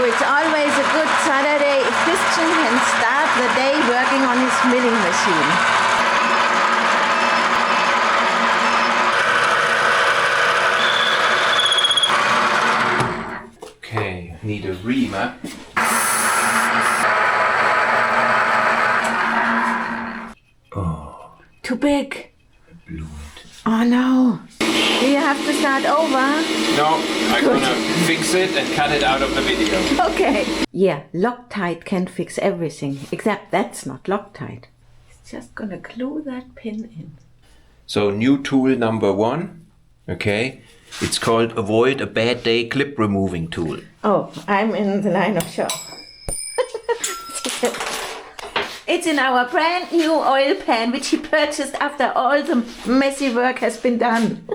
So it's always a good Saturday if Piston can start the day working on his milling machine. Okay, need a reamer. Oh. Too big. Bloomed. Oh no. Do you have to start over? No, I'm gonna fix it and cut it out of the video. Okay. Yeah, Loctite can fix everything, except that's not Loctite. It's just gonna glue that pin in. So new tool number 1, okay? It's called Avoid a Bad Day Clip Removing Tool. Oh, I'm in the line of show. It's in our brand new oil pan, which he purchased after all the messy work has been done.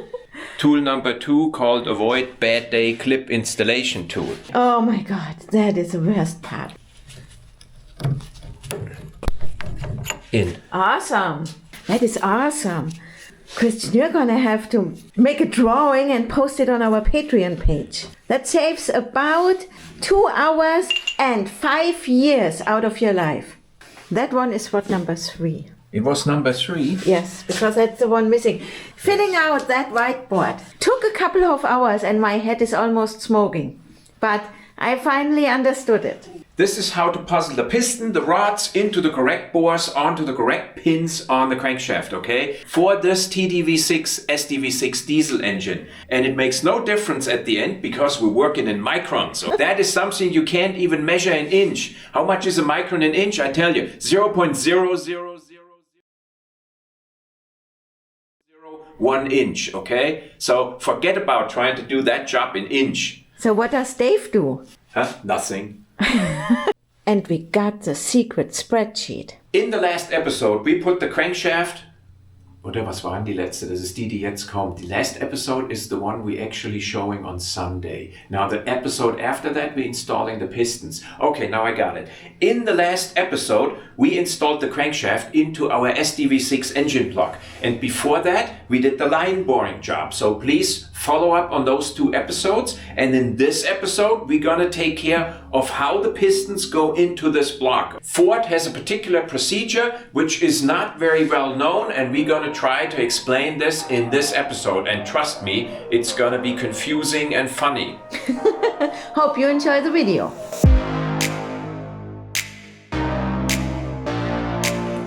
Tool number 2 called Avoid Bad Day Clip Installation Tool. Oh my God, that is the worst part. In. Awesome. That is awesome. Christian, you're gonna have to make a drawing and post it on our Patreon page. That saves about 2 hours and 5 years out of your life. That one is what, number 3? It was number 3? Yes, because that's the one missing. Filling out that whiteboard took a couple of hours and my head is almost smoking. But I finally understood it. This is how to puzzle the piston, the rods into the correct bores, onto the correct pins on the crankshaft, okay? For this TDV6 SDV6 diesel engine. And it makes no difference at the end because we're working in microns. So that is something you can't even measure in inch. How much is a micron in inch? I tell you, 0.00001 inch, okay? So forget about trying to do that job in inch. So what does Dave do? Huh? Nothing. And we got the secret spreadsheet. In the last episode, we put the crankshaft. Oder was waren die letzte? Das ist die jetzt kommt. The last episode is the one we actually showing on Sunday. Now the episode after that, we're installing the pistons. Okay, now I got it. In the last episode, we installed the crankshaft into our SDV6 engine block. And before that, we did the line boring job. So please follow up on those 2 episodes. And in this episode, we're gonna take care of how the pistons go into this block. Ford has a particular procedure which is not very well known, and we're gonna try to explain this in this episode. And trust me, it's gonna be confusing and funny. Hope you enjoy the video.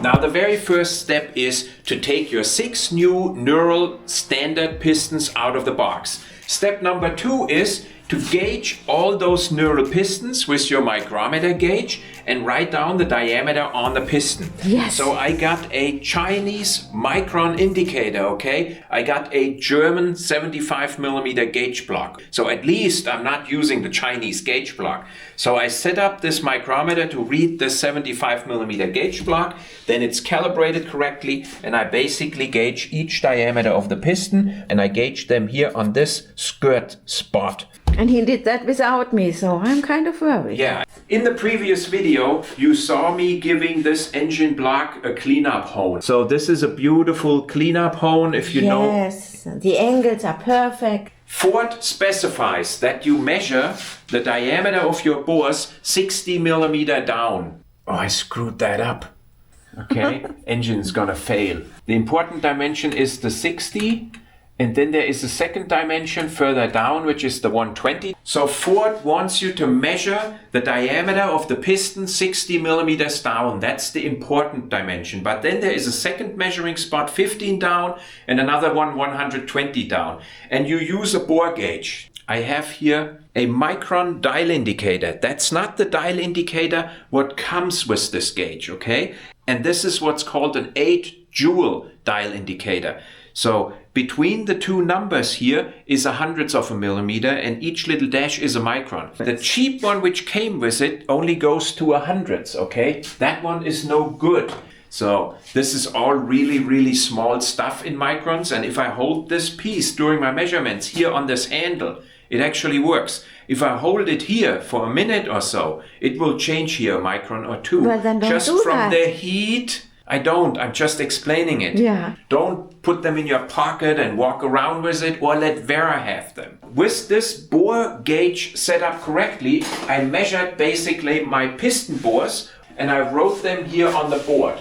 Now the very first step is to take your 6 new Neural standard pistons out of the box. Step number 2 is to gauge all those Neural pistons with your micrometer gauge and write down the diameter on the piston. Yes. So I got a Chinese micron indicator, okay? I got a German 75mm gauge block. So at least I'm not using the Chinese gauge block. So I set up this micrometer to read the 75mm gauge block, then it's calibrated correctly, and I basically gauge each diameter of the piston, and I gauge them here on this skirt spot. And he did that without me, so I'm kind of worried. Yeah. In the previous video, you saw me giving this engine block a cleanup hone. So this is a beautiful cleanup hone, if you know. Yes, the angles are perfect. Ford specifies that you measure the diameter of your bores 60mm down. Oh, I screwed that up. Okay, engine's gonna fail. The important dimension is the 60. And then there is a second dimension further down, which is the 120. So Ford wants you to measure the diameter of the piston 60mm down. That's the important dimension. But then there is a second measuring spot 15 down and another one 120 down. And you use a bore gauge. I have here a micron dial indicator. That's not the dial indicator what comes with this gauge, okay? And this is what's called an 8-joule dial indicator. So between the 2 numbers here is a hundredths of a millimeter, and each little dash is a micron. The cheap one which came with it only goes to a hundredths, okay? That one is no good. So this is all really, really small stuff in microns, and if I hold this piece during my measurements here on this handle, it actually works. If I hold it here for a minute or so, it will change here a micron or 2. Well, then don't just do from that. the heat. I don't. I'm just explaining it. Yeah. Don't put them in your pocket and walk around with it, or let Vera have them. With this bore gauge set up correctly, I measured basically my piston bores and I wrote them here on the board.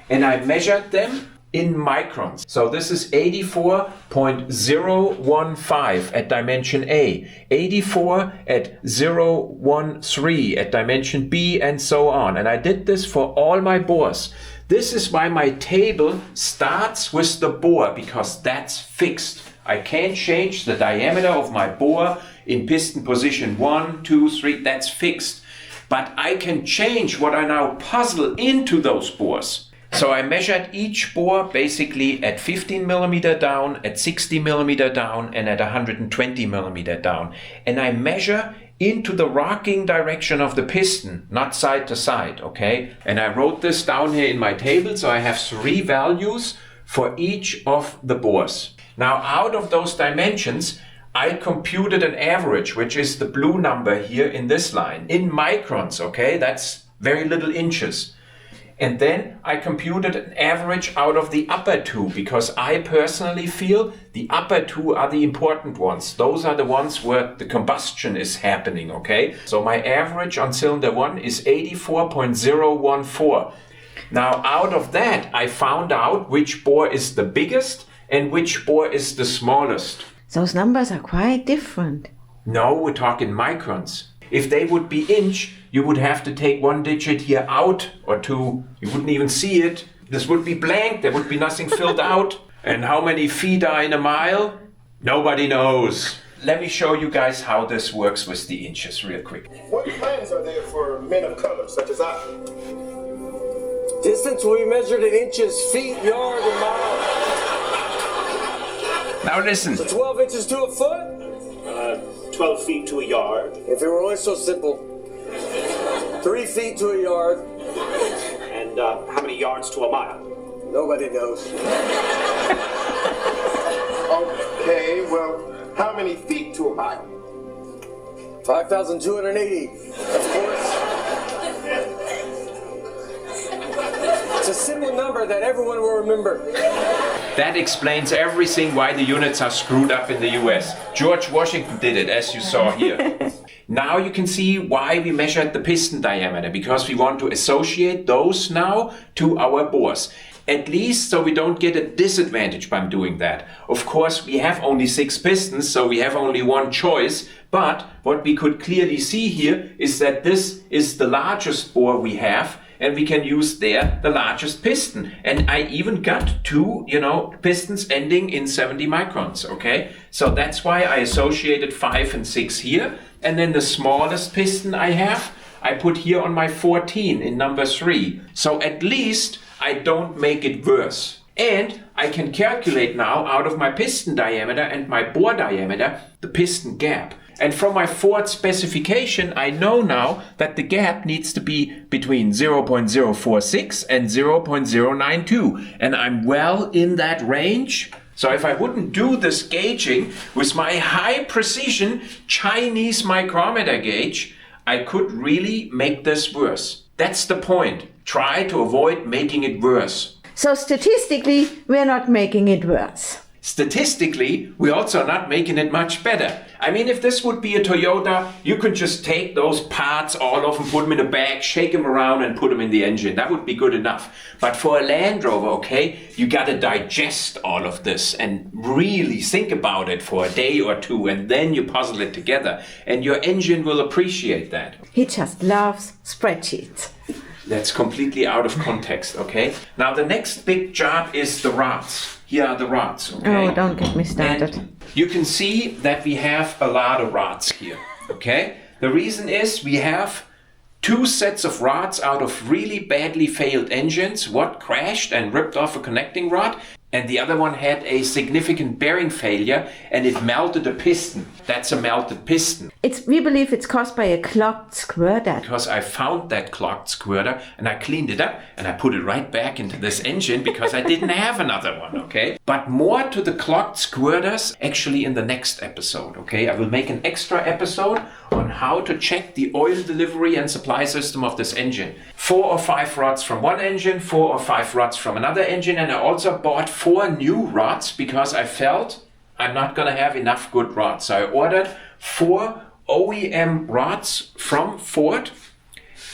And I measured them in microns. So this is 84.015 at dimension A, 84 at 013 at dimension B, and so on. And I did this for all my bores. This is why my table starts with the bore, because that's fixed. I can't change the diameter of my bore in piston position 1, 2, 3, that's fixed. But I can change what I now puzzle into those bores. So I measured each bore basically at 15 millimeter down, at 60 millimeter down, and at 120 millimeter down. And I measure into the rocking direction of the piston, not side to side, okay? And I wrote this down here in my table, so I have 3 values for each of the bores. Now, out of those dimensions, I computed an average, which is the blue number here in this line, in microns, okay? That's very little inches. And then I computed an average out of the upper 2, because I personally feel the upper 2 are the important ones. Those are the ones where the combustion is happening, okay? So my average on cylinder 1 is 84.014. Now, out of that, I found out which bore is the biggest and which bore is the smallest. Those numbers are quite different. No, we're talking microns. If they would be inch, you would have to take 1 digit here out or 2. You wouldn't even see it. This would be blank. There would be nothing filled out. And how many feet are in a mile? Nobody knows. Let me show you guys how this works with the inches real quick. What plans are there for men of color such as I? Distance will be measured in inches, feet, yard, and miles. Now listen. So 12 inches to a foot? 12 feet to a yard. If it were only so simple. 3 feet to a yard. And how many yards to a mile? Nobody knows. Okay, well, how many feet to a mile? 5,280, of course. It's a simple number that everyone will remember. That explains everything why the units are screwed up in the US. George Washington did it, as you saw here. Now you can see why we measured the piston diameter, because we want to associate those now to our bores. At least so we don't get a disadvantage by doing that. Of course, we have only 6 pistons, so we have only one choice. But what we could clearly see here is that this is the largest bore we have, and we can use there the largest piston. And I even got 2, pistons ending in 70 microns, okay? So that's why I associated 5 and 6 here. And then the smallest piston I have, I put here on my 14 in number 3. So at least I don't make it worse. And I can calculate now out of my piston diameter and my bore diameter, the piston gap. And from my Ford specification, I know now that the gap needs to be between 0.046 and 0.092. And I'm well in that range. So if I wouldn't do this gauging with my high precision Chinese micrometer gauge, I could really make this worse. That's the point. Try to avoid making it worse. So statistically, we're not making it worse. Statistically, we're also not making it much better. I mean, if this would be a Toyota, you could just take those parts all off and put them in a bag, shake them around and put them in the engine. That would be good enough. But for a Land Rover, okay, you gotta digest all of this and really think about it for a day or 2, and then you puzzle it together. And your engine will appreciate that. He just loves spreadsheets. That's completely out of context, okay? Now the next big job is the rods. Here are the rods, okay? Oh, don't get me started. And you can see that we have a lot of rods here, okay? The reason is we have 2 sets of rods out of really badly failed engines. One crashed and ripped off a connecting rod, and the other one had a significant bearing failure and it melted a piston. That's a melted piston. We believe it's caused by a clogged squirter. Because I found that clogged squirter and I cleaned it up and I put it right back into this engine because I didn't have another one, okay? But more to the clogged squirters actually in the next episode, okay? I will make an extra episode on how to check the oil delivery and supply system of this engine. 4 or 5 rods from one engine, 4 or 5 rods from another engine, and I also bought 4 new rods because I felt I'm not gonna have enough good rods. So I ordered 4 OEM rods from Ford,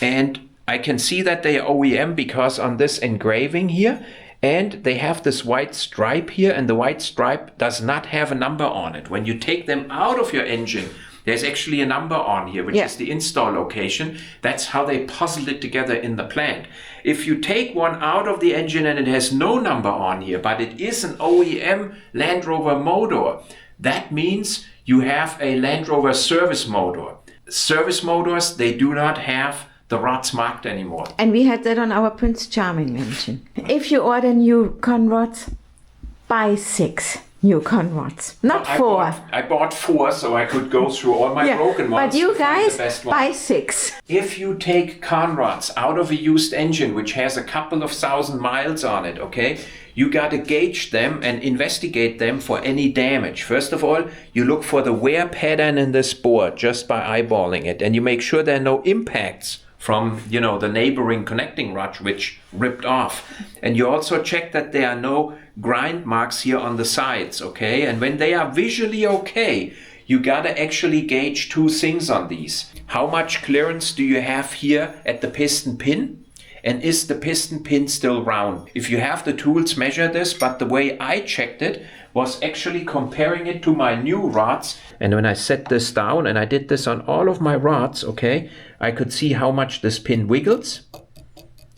and I can see that they are OEM because on this engraving here, and they have this white stripe here, and the white stripe does not have a number on it. When you take them out of your engine, there's actually a number on here, which is the install location. That's how they puzzled it together in the plant. If you take one out of the engine and it has no number on here, but it is an OEM Land Rover motor, that means you have a Land Rover service motor. Service motors, they do not have the rods marked anymore. And we had that on our Prince Charming engine. If you order new conrods, buy 6 new conrods, not 4. I bought 4 so I could go through all my broken ones. But you to find guys the best buy one. 6. If you take conrods out of a used engine which has a couple of thousand miles on it, okay, you got to gauge them and investigate them for any damage. First of all, you look for the wear pattern in this board just by eyeballing it, and you make sure there are no impacts from, the neighboring connecting rod which ripped off. And you also check that there are no grind marks here on the sides, okay? And when they are visually okay, you gotta actually gauge 2 things on these. How much clearance do you have here at the piston pin? And is the piston pin still round? If you have the tools, measure this, but the way I checked it was actually comparing it to my new rods. And when I set this down, and I did this on all of my rods, okay, I could see how much this pin wiggles.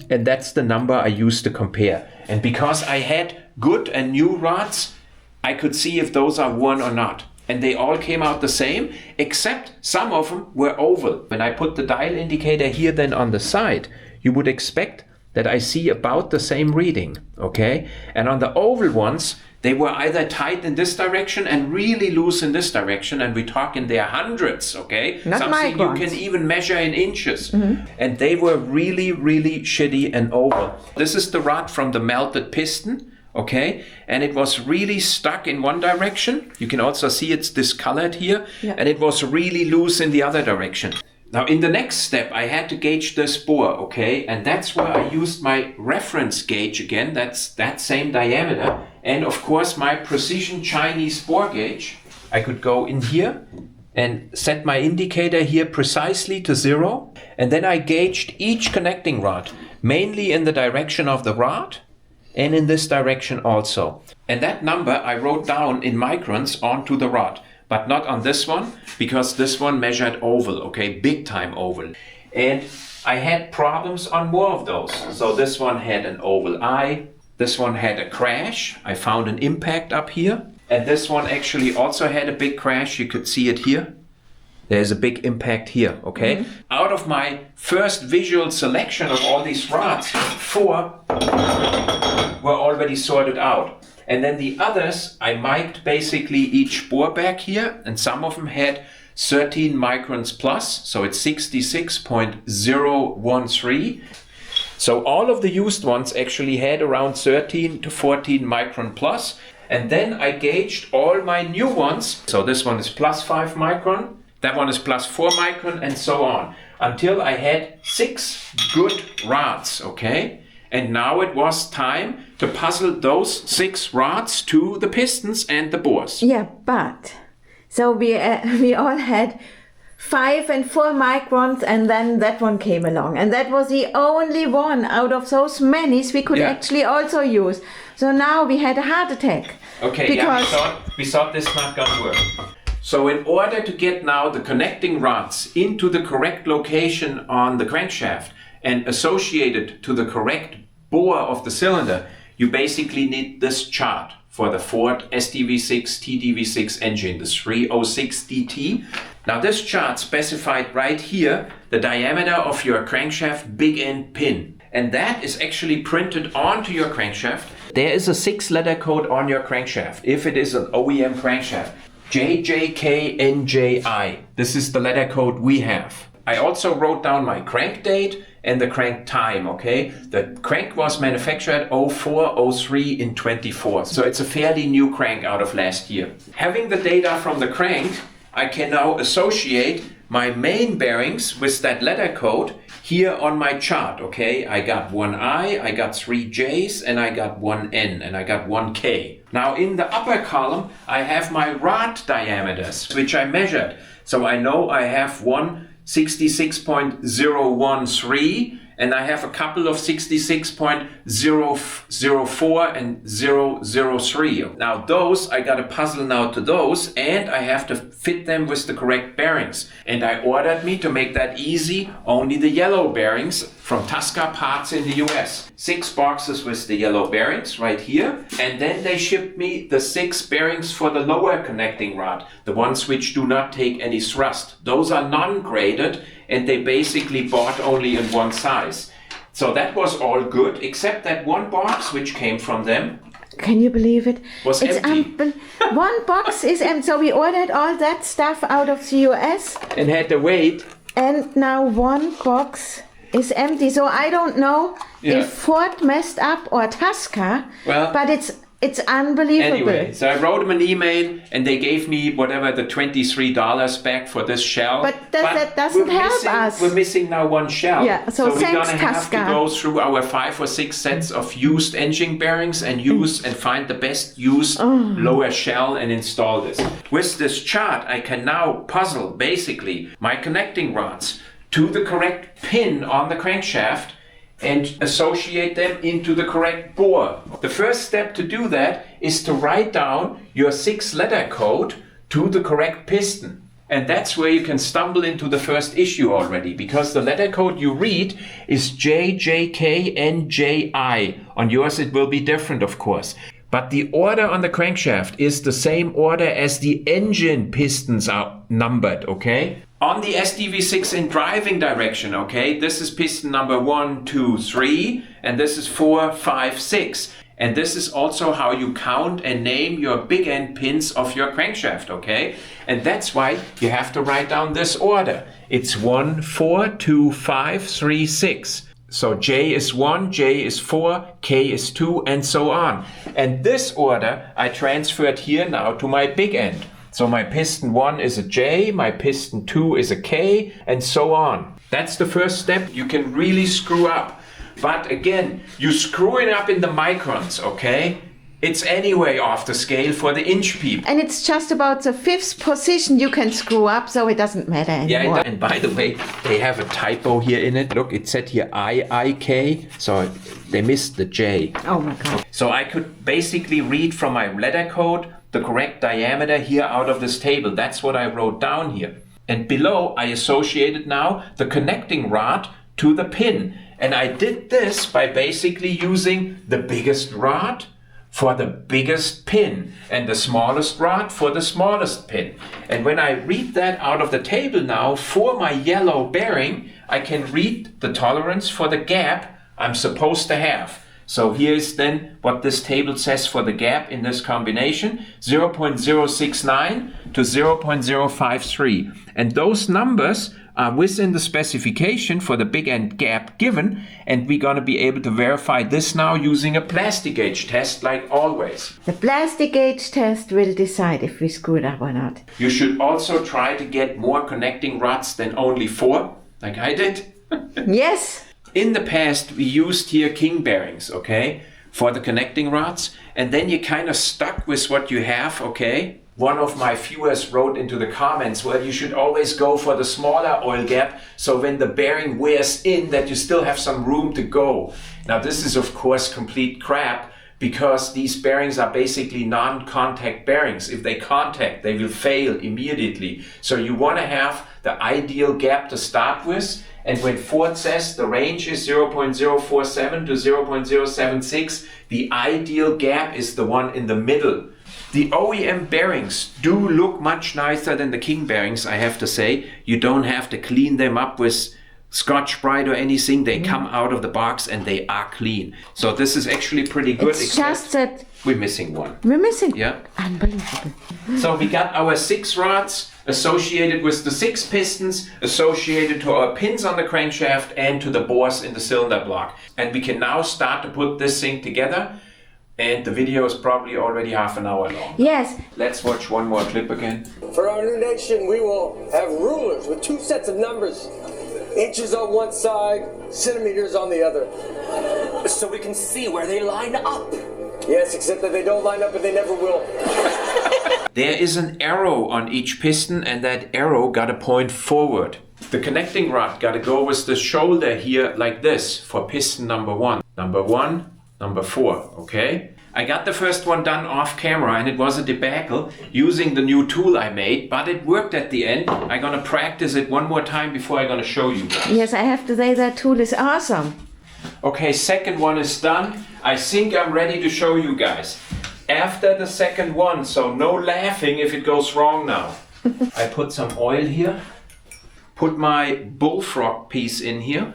And that's the number I used to compare. And because I had good and new rods, I could see if those are worn or not. And they all came out the same, except some of them were oval. When I put the dial indicator here then on the side, you would expect that I see about the same reading, okay? And on the oval ones, they were either tight in this direction and really loose in this direction, and we talk in their hundreds, okay? Not something microns. you can even measure in inches. And they were really, really shitty and oval. This is the rod from the melted piston, okay? And it was really stuck in one direction. You can also see it's discolored here. And it was really loose in the other direction. Now, in the next step, I had to gauge this bore, okay? And that's where I used my reference gauge again. That's that same diameter. And of course, my precision Chinese bore gauge. I could go in here and set my indicator here precisely to 0. And then I gauged each connecting rod, mainly in the direction of the rod and in this direction also. And that number I wrote down in microns onto the rod. But not on this one, because this one measured oval, okay, big time oval. And I had problems on more of those. So this one had an oval eye, this one had a crash, I found an impact up here. And this one actually also had a big crash, you could see it here. There's a big impact here, okay? Out of my first visual selection of all these rods, 4 were already sorted out. And then the others, I mic'd basically each bore back here, and some of them had 13 microns plus, so it's 66.013. So all of the used ones actually had around 13 to 14 micron plus. And then I gauged all my new ones. So this one is plus 5 micron, that one is plus 4 micron, and so on. Until I had 6 good rods, okay? And now it was time to puzzle those 6 rods to the pistons and the bores. Yeah, but so we all had 5 and 4 microns, and then that one came along, and that was the only one out of those many we could actually also use. So now we had a heart attack. Okay, because we thought this not gonna work. So in order to get now the connecting rods into the correct location on the crankshaft and associated to the correct bore of the cylinder, you basically need this chart for the Ford SDV6 TDV6 engine, the 306 DT. Now this chart specified right here the diameter of your crankshaft big end pin. and that is actually printed onto your crankshaft. There is a 6-letter code on your crankshaft, if it is an OEM crankshaft. JJKNJI. This is the letter code we have. I also wrote down my crank date and the crank time, okay? The crank was manufactured 0403 in 24. So it's a fairly new crank out of last year. Having the data from the crank, I can now associate my main bearings with that letter code here on my chart, okay? I got one I got 3 J's, and I got one N, and I got one K. Now in the upper column, I have my rod diameters, which I measured. So I know I have one 66.013, and I have a couple of 66.004 and 003. Now those, I got to puzzle now to those, and I have to fit them with the correct bearings. And I ordered me, to make that easy, only the yellow bearings from Tasca Parts in the US. 6 boxes with the yellow bearings right here. And then they shipped me the 6 bearings for the lower connecting rod, the ones which do not take any thrust. Those are non-graded, and they basically bought only in one size. So that was all good, except that one box which came from them. Can you believe it? Was empty. One box is empty. So we ordered all that stuff out of the US. And had to wait. And now one box is empty. So I don't know if Ford messed up or Tasca, but it's unbelievable. Anyway, so I wrote them an email, and they gave me whatever, the $23 back for this shell. But that doesn't help us. We're missing now one shell. Yeah, so we're thanks, gonna have to Tasca. go through our 5 or 6 sets of used engine bearings and find the best used lower shell and install this. With this chart, I can now puzzle basically my connecting rods to the correct pin on the crankshaft and associate them into the correct bore. The first step to do that is to write down your 6-letter code to the correct piston. And that's where you can stumble into the first issue already, because the letter code you read is JJKNJI. On yours it will be different, of course. But the order on the crankshaft is the same order as the engine pistons are numbered, okay? On the SDV6 in driving direction, okay, this is piston number 1, 2, 3, and this is 4, 5, 6. And this is also how you count and name your big end pins of your crankshaft, okay? And that's why you have to write down this order. It's 1, 4, 2, 5, 3, 6. So J is 1, J is 4, K is 2, and so on. And this order I transferred here now to my big end. So my piston 1 is a J, my piston 2 is a K, and so on. That's the first step. You can really screw up. But again, you screw it up in the microns, okay? It's anyway off the scale for the inch people. And it's just about the 5th position you can screw up, so it doesn't matter anymore. Yeah, and by the way, they have a typo here in it. Look, it said here IIK, so they missed the J. Oh my God. So I could basically read from my letter code the correct diameter here out of this table. That's what I wrote down here. And below, I associated now the connecting rod to the pin. And I did this by basically using the biggest rod for the biggest pin and the smallest rod for the smallest pin. And when I read that out of the table now for my yellow bearing, I can read the tolerance for the gap I'm supposed to have. So here's then what this table says for the gap in this combination, 0.069 to 0.053. And those numbers are within the specification for the big end gap given, and we're going to be able to verify this now using a plastic gauge test like always. The plastic gauge test will decide if we screwed up or not. You should also try to get more connecting rods than only 4, like I did. Yes. In the past, we used here king bearings, okay, for the connecting rods, and then you kind of stuck with what you have, okay? One of my viewers wrote into the comments, well, you should always go for the smaller oil gap, so when the bearing wears in, that you still have some room to go. Now, this is, of course, complete crap, because these bearings are basically non-contact bearings. If they contact, they will fail immediately. So you want to have the ideal gap to start with. And when Ford says the range is 0.047 to 0.076, the ideal gap is the one in the middle. The OEM bearings do look much nicer than the king bearings, I have to say. You don't have to clean them up with Scotch-Brite or anything. They come out of the box and they are clean. So this is actually pretty good. It's just that we're missing one. we're missing. Yeah. Unbelievable. So we got our 6 rods associated with the 6 pistons, associated to our pins on the crankshaft and to the bores in the cylinder block. And we can now start to put this thing together. And the video is probably already half an hour long. Yes. Let's watch one more clip again. For our new nation, we will have rulers with 2 sets of numbers. Inches on one side, centimeters on the other. So we can see where they line up. Yes, except that they don't line up and they never will. There is an arrow on each piston and that arrow got to point forward. The connecting rod got to go with the shoulder here like this for piston number 1. Number 1, number 4, okay? I got the first one done off camera and it was a debacle using the new tool I made, but it worked at the end. I'm gonna practice it one more time before I'm gonna show you guys. Yes, I have to say that tool is awesome. Okay, second one is done. I think I'm ready to show you guys. After the second one, so no laughing if it goes wrong now. I put some oil here, put my bullfrog piece in here,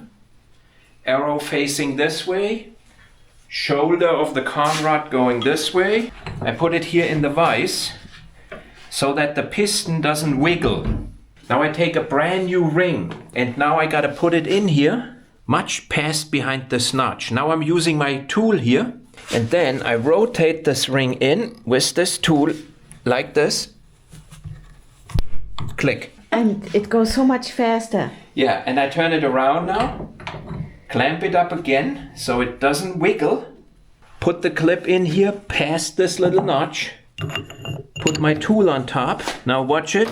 arrow facing this way, shoulder of the conrod going this way. I put it here in the vise so that the piston doesn't wiggle. Now I take a brand new ring and now I gotta put it in here, much past behind this notch. Now I'm using my tool here and then I rotate this ring in with this tool like this. Click. And it goes so much faster. Yeah, and I turn it around now. Clamp it up again so it doesn't wiggle. Put the clip in here past this little notch. Put my tool on top. Now watch it.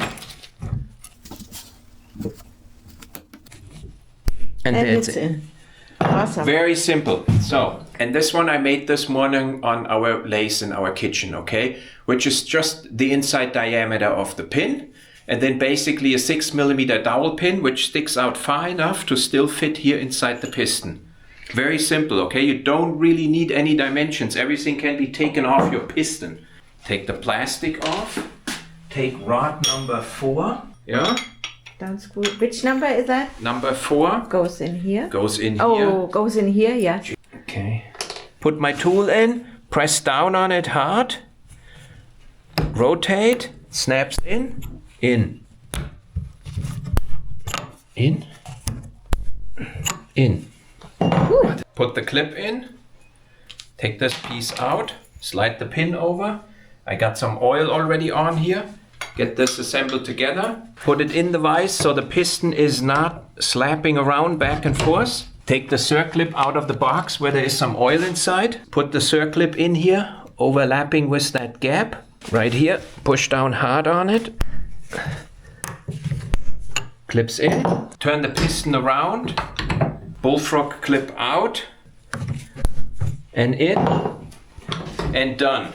And it's that's it. in. Awesome. Very simple. So, and this one I made this morning on our lathe in our kitchen, okay? Which is just the inside diameter of the pin. And then basically a 6mm dowel pin, which sticks out far enough to still fit here inside the piston. Very simple, okay? You don't really need any dimensions. Everything can be taken off your piston. Take the plastic off. Take rod number 4. Yeah? Downscrew. Which number is that? Number 4. Goes in here. Goes in here. Oh, goes in here, yeah. Okay. Put my tool in. Press down on it hard. Rotate. Snaps in. In. In. In. Ooh. Put the clip in. Take this piece out. Slide the pin over. I got some oil already on here. Get this assembled together. Put it in the vise so the piston is not slapping around back and forth. Take the circlip out of the box where there is some oil inside. Put the circlip in here, overlapping with that gap. Right here. Push down hard on it. Clips in. Turn the piston around. Bullfrog clip out. And in. And done.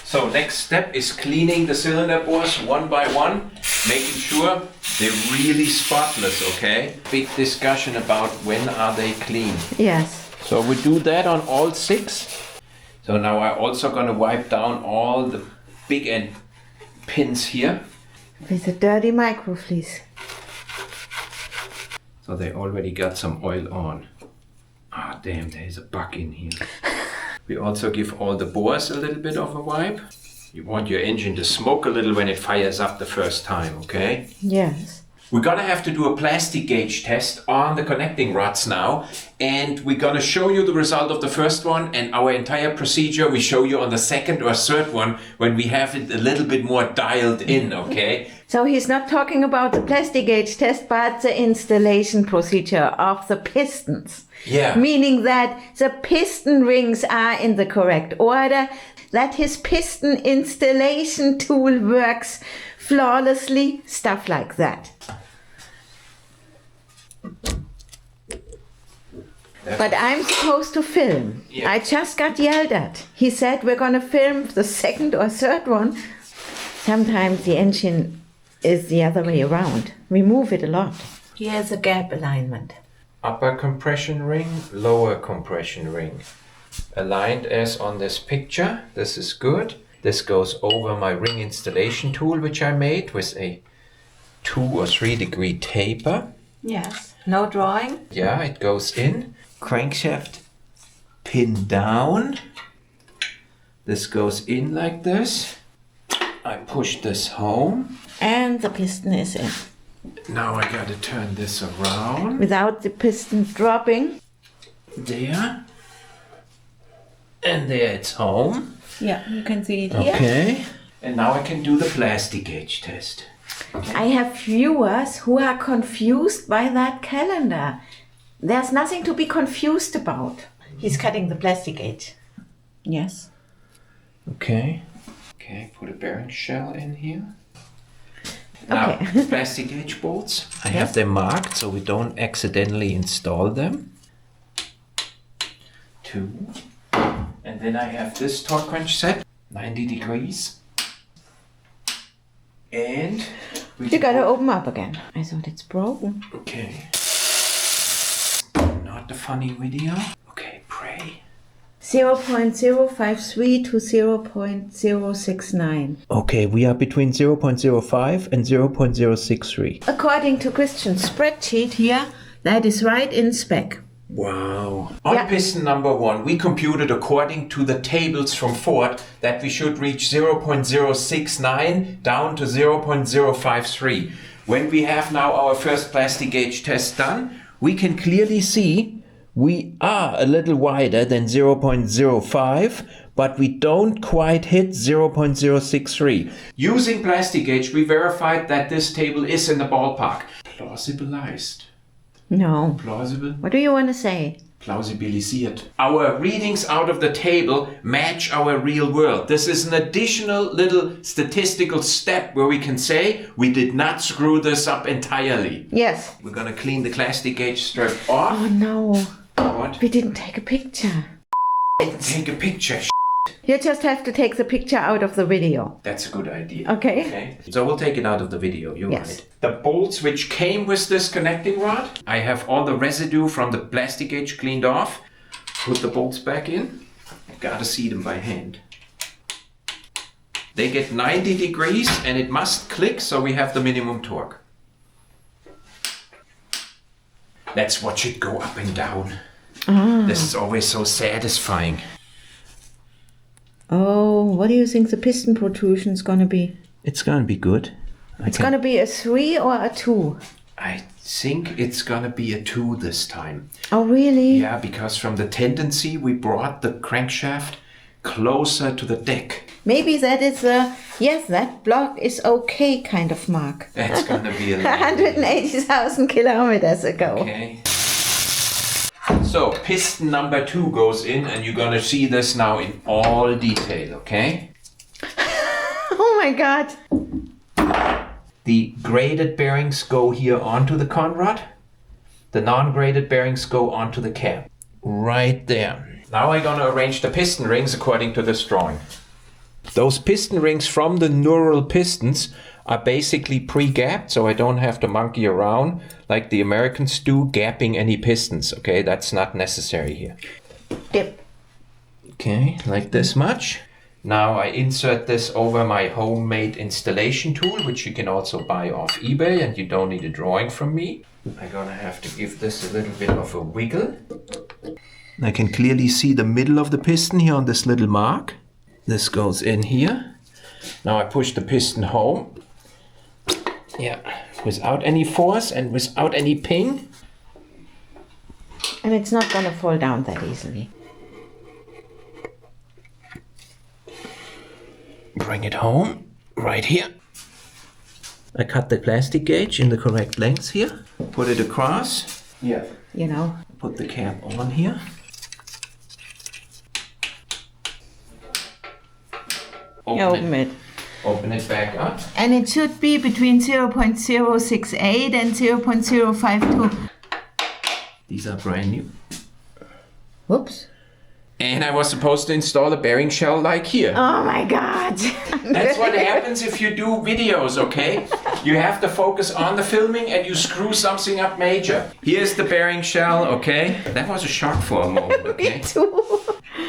So next step is cleaning the cylinder bores one by one, making sure they're really spotless, okay? Big discussion about when are they clean. Yes. So we do that on all 6. So now I'm also gonna wipe down all the big end pins here. With a dirty microfleece. So they already got some oil on. Ah, damn, there's a bug in here. We also give all the bores a little bit of a wipe. You want your engine to smoke a little when it fires up the first time, okay? Yes. We're gonna have to do a plastic gauge test on the connecting rods now, and we're gonna show you the result of the first one and our entire procedure we show you on the second or third one when we have it a little bit more dialed in, okay? So he's not talking about the plastic gauge test, but the installation procedure of the pistons. Yeah. Meaning that the piston rings are in the correct order, that his piston installation tool works flawlessly, stuff like that. But I'm supposed to film. Yeah. I just got yelled at. He said we're gonna film the second or third one. Sometimes the engine is the other way around. We move it a lot. Here's a gap alignment. Upper compression ring, lower compression ring. Aligned as on this picture. This is good. This goes over my ring installation tool which I made with a 2 or 3 degree taper. Yes. No drawing? Yeah, it goes in. Crankshaft pin down. This goes in like this. I push this home. And the piston is in. Now I gotta turn this around. Without the piston dropping. There. And there it's home. Yeah, you can see it here. Okay. And now I can do the plastic gauge test. I have viewers who are confused by that calendar. There's nothing to be confused about. He's cutting the plastic gauge. Yes. Okay. Okay, put a bearing shell in here. Now, Okay. plastic gauge bolts. I have them marked so we don't accidentally install them. 2. And then I have this torque wrench set, 90 degrees. And we You gotta open up again. I thought it's broken. Okay. Not the funny video. Okay, pray. 0.053 to 0.069. Okay, we are between 0.05 and 0.063. According to Christian's spreadsheet here, that is right in spec. Wow. On Yeah. piston number 1, we computed according to the tables from Ford that we should reach 0.069 down to 0.053. When we have now our first plastic gauge test done, we can clearly see we are a little wider than 0.05, but we don't quite hit 0.063. Using plastic gauge, we verified that this table is in the ballpark. Plausibilized. No. Plausible? What do you want to say? Plausibilisiert. Our readings out of the table match our real world. This is an additional little statistical step where we can say we did not screw this up entirely. Yes. We're gonna clean the plastic gauge strip off. Oh no. What? We didn't take a picture. Take a picture. You just have to take the picture out of the video. That's a good idea. Okay. So we'll take it out of the video, you're Yes. right. The bolts which came with this connecting rod, I have all the residue from the plastic gauge cleaned off. Put the bolts back in. Gotta see them by hand. They get 90 degrees and it must click so we have the minimum torque. That's what should go up and down. This is always so satisfying. Oh, what do you think the piston protrusion is going to be? It's gonna be good. It's going to be a 3 or a 2? I think it's gonna be a 2 this time. Oh, really? Yeah, because from the tendency we brought the crankshaft closer to the deck. Maybe that is a, yes, that block is okay kind of mark. That's gonna be a 180,000 kilometers ago. Okay. So piston number 2 goes in and you're gonna see this now in all detail, okay? Oh my God. The graded bearings go here onto the conrod. The non-graded bearings go onto the cab. Right there. Now I'm gonna arrange the piston rings according to this drawing. Those piston rings from the neural pistons are basically pre-gapped, so I don't have to monkey around like the Americans do, gapping any pistons, okay? That's not necessary here. Yep. Okay, like this much. Now I insert this over my homemade installation tool, which you can also buy off eBay, and you don't need a drawing from me. I'm gonna have to give this a little bit of a wiggle. I can clearly see the middle of the piston here on this little mark. This goes in here. Now I push the piston home. Yeah, without any force and without any ping. And it's not going to fall down that easily. Bring it home, right here. I cut the plastic gauge in the correct length here. Put it across. Yeah. You know. Put the cap on here. Open it. Open it back up. And it should be between 0.068 and 0.052. These are brand new. Whoops. And I was supposed to install a bearing shell like here. Oh my God. That's what happens if you do videos, okay? You have to focus on the filming and you screw something up major. Here's the bearing shell, okay? That was a shock for a moment, okay? Me too.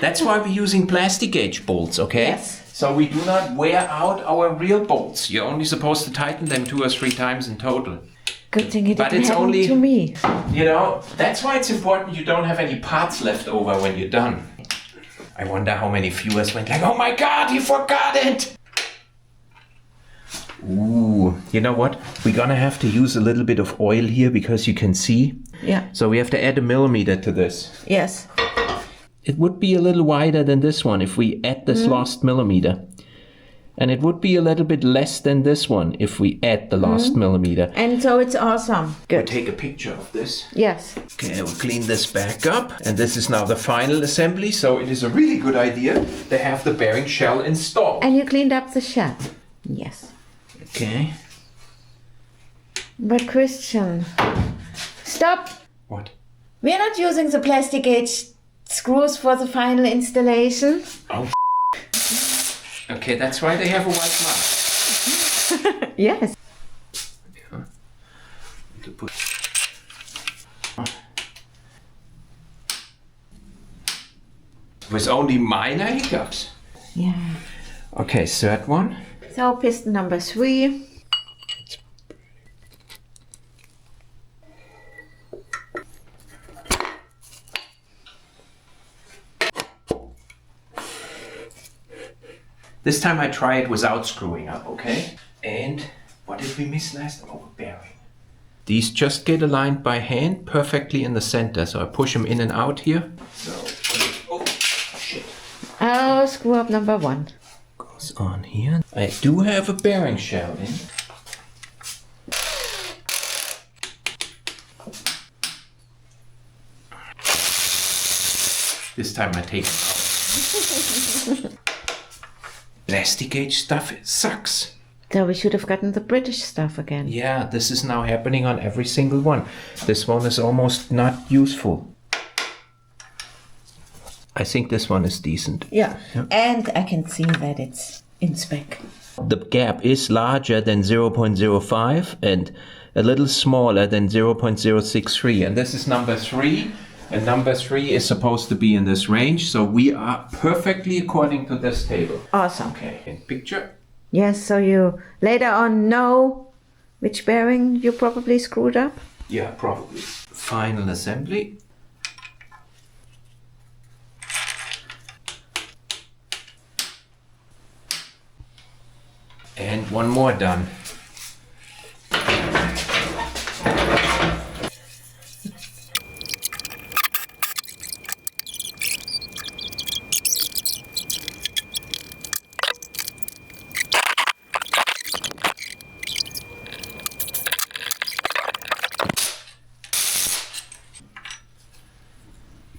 That's why we're using plastic gauge bolts, okay? Yes. So we do not wear out our real bolts. You're only supposed to tighten them 2 or 3 times in total. Good thing it But didn't it's happen only- to me. You know, that's why it's important you don't have any parts left over when you're done. I wonder how many viewers went like, oh my God, you forgot it! Ooh, you know what? We're gonna have to use a little bit of oil here because you can see. Yeah. So we have to add 1 millimeter to this. Yes. It would be a little wider than this one if we add this last millimeter. And it would be a little bit less than this one if we add the last millimeter. And so it's awesome. We'll Good. take a picture of this. Yes. Okay, we'll clean this back up. And this is now the final assembly. So it is a really good idea to have the bearing shell installed. And you cleaned up the shell. Yes. Okay. But Christian, stop. What? We're not using the plastic gauge screws for the final installation. Oh, okay, that's why they have a white mark. Yes. Yeah. To put... With only minor hiccups. Yeah. Okay, third one. So piston number 3. This time I try it without screwing up, okay? And what did we miss last time? Oh, a bearing. These just get aligned by hand perfectly in the center. So I push them in and out here. So, oh, shit. Oh, screw up number 1. Goes on here. I do have a bearing shell in. This time I take it out. Plastic gauge stuff sucks. So we should have gotten the British stuff again. Yeah, this is now happening on every single one. This one is almost not useful. I think this one is decent. Yeah. And I can see that it's in spec. The gap is larger than 0.05 and a little smaller than 0.063. And this is number 3. And number 3 is supposed to be in this range. So we are perfectly according to this table. Awesome. Okay, in picture. Yes, so you later on know which bearing you probably screwed up? Yeah, probably. Final assembly. And one more done.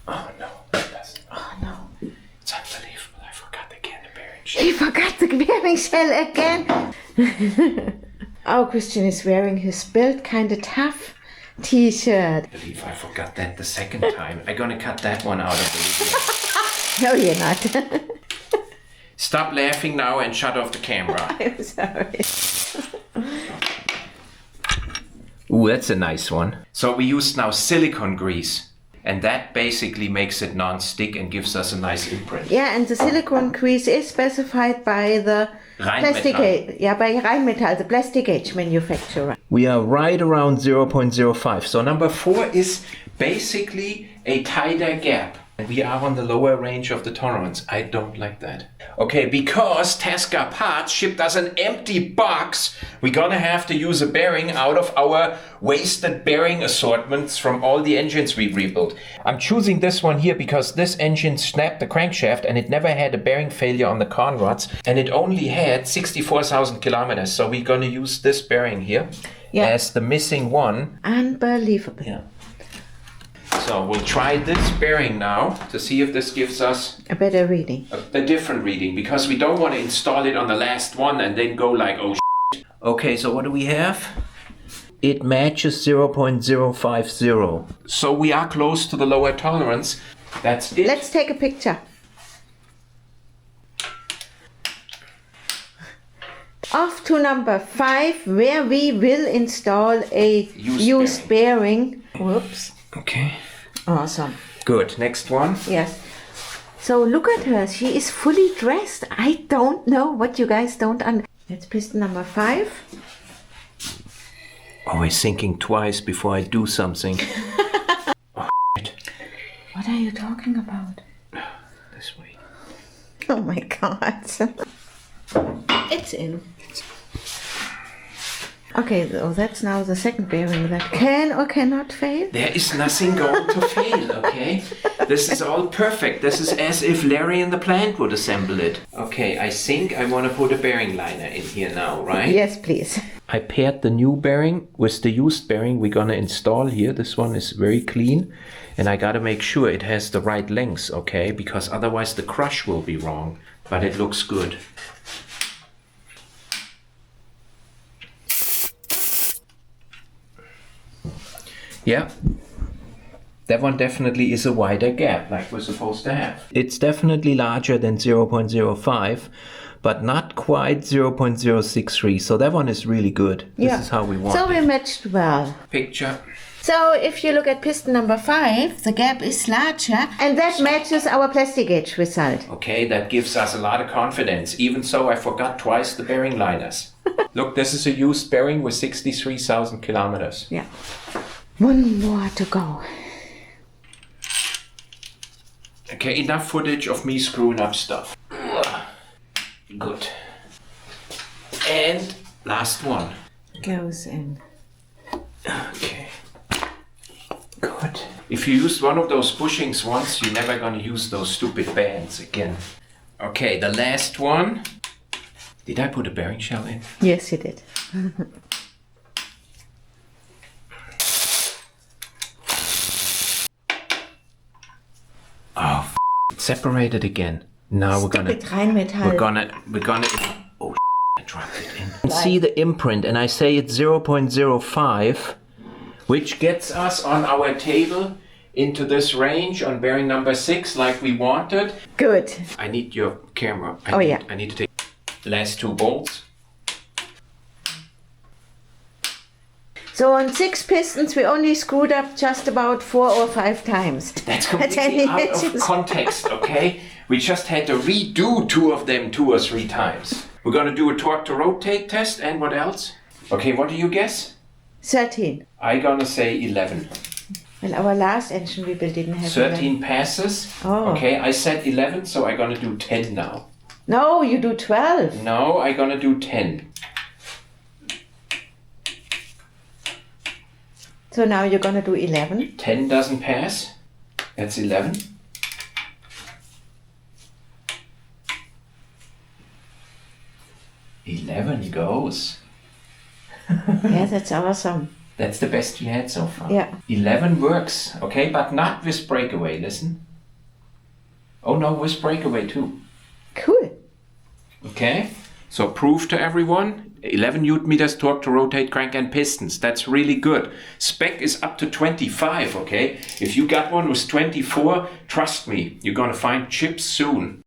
Oh no, it doesn't. Oh no. It's unbelievable. I forgot again the bearing shell. He forgot the bearing shell again. Oh, Christian is wearing his built kinda tough t-shirt. I believe I forgot that the second time. I'm gonna cut that one out of the video. No, you're not. Stop laughing now and shut off the camera. I'm sorry. Ooh, that's a nice one. So we use now silicone grease. And that basically makes it non-stick and gives us a nice imprint. Yeah, and the silicone grease is specified by the plastic gauge. Yeah, by Rheinmetall, the plastic gauge manufacturer. We are right around 0.05. So number 4 is basically a tighter gap. And we are on the lower range of the tolerance. I don't like that. Okay, because Tesca Parts shipped us an empty box, we're gonna have to use a bearing out of our wasted bearing assortments from all the engines we rebuilt. I'm choosing this one here because this engine snapped the crankshaft and it never had a bearing failure on the conrods. And it only had 64,000 kilometers. So we're gonna use this bearing here as the missing one. Unbelievable. Yeah. So we'll try this bearing now to see if this gives us A better reading. a different reading, because we don't want to install it on the last one and then go like, oh shit. Okay, so what do we have? It matches 0.050. So we are close to the lower tolerance. That's it. Let's take a picture. Off to number 5, where we will install a used bearing. Whoops. Okay. Awesome. Good. Next one. Yes. So look at her. She is fully dressed. I don't know what you guys don't understand. That's piston number 5. Always thinking twice before I do something. Oh, shit. What are you talking about? This way. Oh my god. It's in. Okay, so that's now the second bearing that can or cannot fail. There is nothing going to fail, okay? This is all perfect. This is as if Larry in the plant would assemble it. Okay, I think I want to put a bearing liner in here now, right? Yes, please. I paired the new bearing with the used bearing we're gonna install here. This one is very clean. And I gotta make sure it has the right length, okay? Because otherwise the crush will be wrong. But it looks good. Yeah, that one definitely is a wider gap like we're supposed to have. It's definitely larger than 0.05, but not quite 0.063. So that one is really good. This is how we want So it. we matched well. Picture. So if you look at piston number 5, the gap is larger and that matches our plastic gauge result. Okay, that gives us a lot of confidence. Even so, I forgot twice the bearing liners. Look, this is a used bearing with 63,000 kilometers. Yeah. One more to go. Okay, enough footage of me screwing up stuff. Good. And last one. Goes in. Okay. Good. If you used one of those bushings once, you're never gonna use those stupid bands again. Okay, the last one. Did I put a bearing shell in? Yes, you did. Oh, it's separated again. Now we're gonna, oh, I dropped it in. See the imprint, and I say it's 0.05, which gets us on our table into this range on bearing number 6 like we wanted. Good. I need your camera. I need to take the last 2 bolts. So on 6 pistons, we only screwed up just about 4 or 5 times. That's completely out of context, okay? We just had to redo 2 of them 2 or 3 times. We're gonna do a torque to rotate test, and what else? Okay, what do you guess? 13. I'm gonna say 11. Well, our last engine we built didn't have 13 passes. Oh. Okay, I said 11, so I'm gonna do 10 now. No, you do 12. No, I'm gonna do 10. So now you're gonna do 11. 10 doesn't pass. That's 11. Eleven goes. Yeah, that's awesome. That's the best we had so far. Yeah. 11 works, okay, but not with breakaway, listen. Oh no, with breakaway too. Cool. Okay, so proof to everyone, 11 Newton meters torque to rotate crank and pistons. That's really good. Spec is up to 25, okay? If you got one with 24, trust me, you're gonna find chips soon.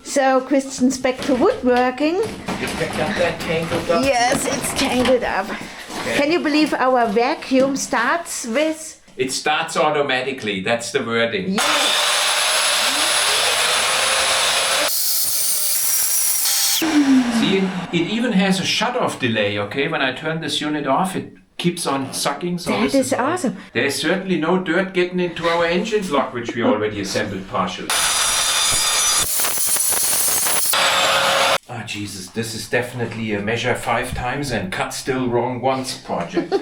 So, Christian's back to woodworking. You got that tangled up? Yes, it's tangled up. Okay. Can you believe our vacuum starts with... It starts automatically, that's the wording. See, it even has a shut-off delay, okay? When I turn this unit off, it keeps on sucking. So That is awesome. There's certainly no dirt getting into our engine block, which we already assembled partially. Ah, Jesus, this is definitely a measure 5 times and cut still wrong once project.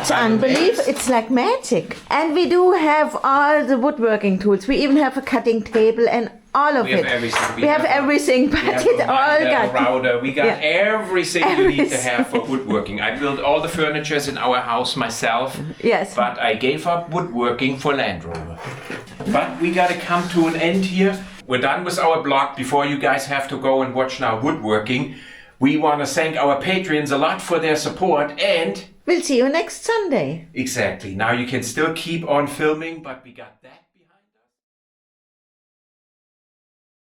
It's unbelievable. It's like magic. And we do have all the woodworking tools. We even have a cutting table and all of We it. have everything. We have everything, but it all got... router. We got everything you need to Everything. have for woodworking. I built all the furnitures in our house myself. Yes. But I gave up woodworking for Land Rover. But we gotta come to an end here. We're done with our blog before you guys have to go and watch now woodworking. We want to thank our Patreons a lot for their support, and We'll see you next Sunday. exactly, now you can still keep on filming, but we got that